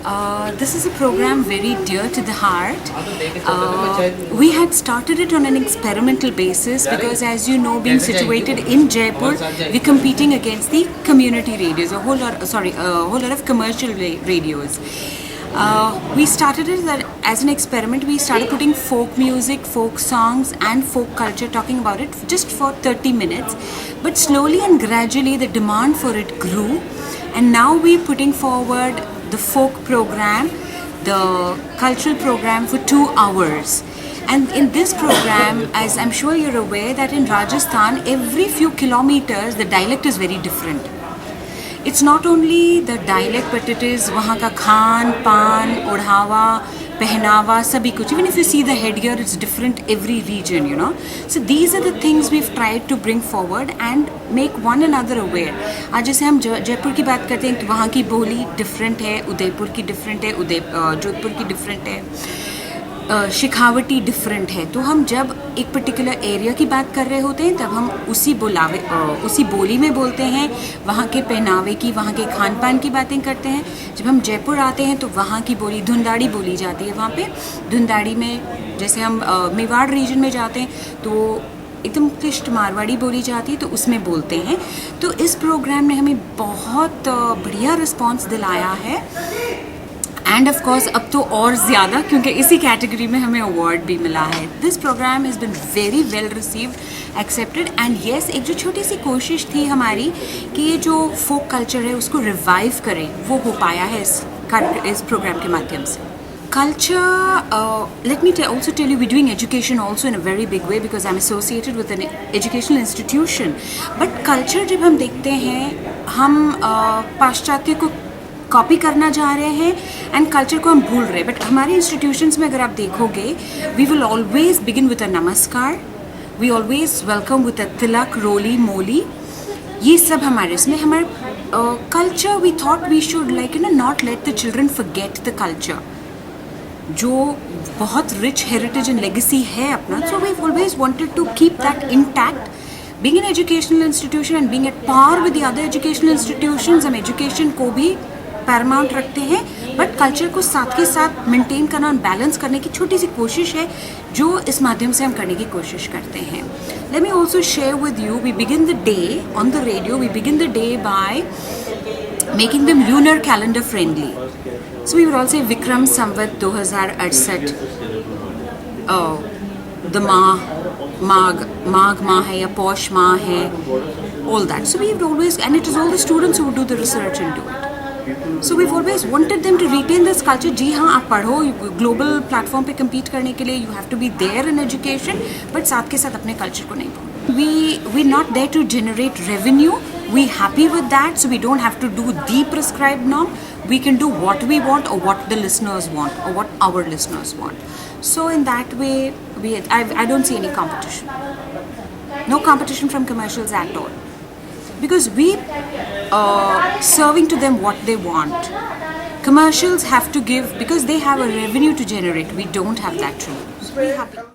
This is a program very dear to the heart. We had started it on an experimental basis because, as you know, being situated in Jaipur, we're competing against the community radios, a whole lot of commercial radios. We started it as an experiment. We started putting folk music, folk songs and folk culture, talking about it just for 30 minutes. But slowly and gradually the demand for it grew, and now we're putting forward the folk program, the cultural program for 2 hours. And in this program, as I'm sure you're aware, that in Rajasthan, every few kilometers the dialect is very different. It's not only the dialect, but it is वहाँ का खान पान, ओढ़ावा, पहनावा, सभी कुछ. Even if you see the headgear, it's different every region, you know. So these are the things we've tried to bring forward and make one another aware. आज जैसे हम जयपुर की बात करते हैं तो वहाँ की बोली डिफरेंट है, उदयपुर की डिफरेंट है, जोधपुर की डिफरेंट है, शिखावटी डिफरेंट है. तो हम जब एक पर्टिकुलर एरिया की बात कर रहे होते हैं तब हम उसी बोली में बोलते हैं, वहाँ के पहनावे की, वहाँ के खान पान की बातें करते हैं. जब हम जयपुर आते हैं तो वहाँ की बोली धुंदाड़ी बोली जाती है. वहाँ पे धुंदाड़ी में, जैसे हम मेवाड़ रीजन में जाते हैं तो एकदम क्लिष्ट मारवाड़ी बोली जाती है, तो उसमें बोलते हैं. तो इस प्रोग्राम ने हमें बहुत बढ़िया रिस्पॉन्स दिलाया है. एंड ऑफ कोर्स अब तो और ज़्यादा, क्योंकि इसी कैटेगरी में हमें अवार्ड भी मिला है. This programme has been very well received, accepted. And yes, एक जो छोटी सी कोशिश थी हमारी कि ये जो फोक कल्चर है उसको रिवाइव करें, वो हो पाया है इस प्रोग्राम के माध्यम से. Culture, let me also tell you, we're doing education also in a very big way because I'm associated with an educational institution. But culture जब हम देखते हैं, हम पाश्चात्य को कॉपी करना जा रहे हैं एंड कल्चर को हम भूल रहे हैं. बट हमारे इंस्टीट्यूशंस में अगर आप देखोगे, we will always begin with a namaskar, we always welcome with a tilak, roli, moli. ये सब हमारे इसमें हमारे culture, we thought we should not let the children forget the culture, जो बहुत रिच हेरिटेज एंड लेगेसी है अपना. So we always wanted to keep that intact. Being an educational institution and being at par with the other educational institutions, हम education को भी Paramount रखते हैं, but culture को साथ के साथ मेंटेन करना और बैलेंस करने की छोटी सी कोशिश है जो इस माध्यम से हम करने की कोशिश करते हैं. Let me also share with you, we begin the day on the radio, we begin the day by making them lunar calendar friendly. So we will all say Vikram Samvat 2068, the माघ माह है या पौष माह है, all that. So we've always, and it is all the students who do the research into it. So we've always wanted them to retain this culture. जी हाँ, आप पढ़ो, global platform पे compete करने के लिए you have to be there in education, but साथ के साथ अपने कल्चर को नहीं भूलना. We're not there to generate revenue. We're happy with that, so we don't have to do the prescribed norm. We can do what we want or what the listeners want or what our listeners want. So in that way, I don't see any competition. No competition from commercials at all. Because we serving to them what they want. Commercials have to give because they have a revenue to generate. We don't have that. True. So we're happy.